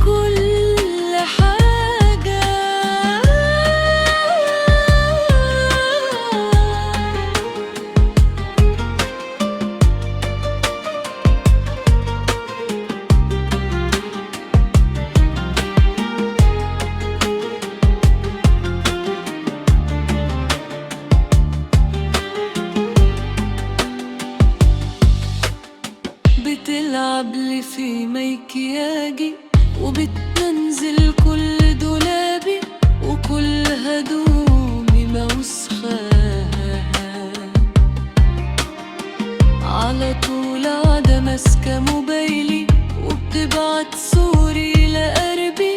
كل حاجة. بتلعب لي في مكياجي، وبتنزل كل دولابي، وكل هدومي موسخاها. على طول قاعدة ماسكة موبايلي، وبتبعت صوري لقربي،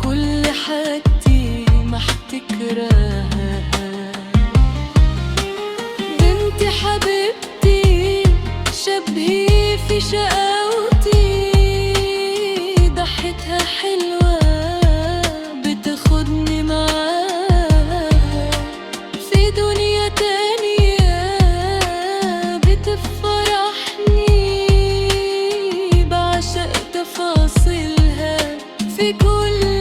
كل حاجتي محتكراها. بنتي حبيبتي شبهي في شقاوتي، ضحكتها حلوة بتاخدني معاها في دنيا تانية، بتفرحني بعشق تفاصيلها في كل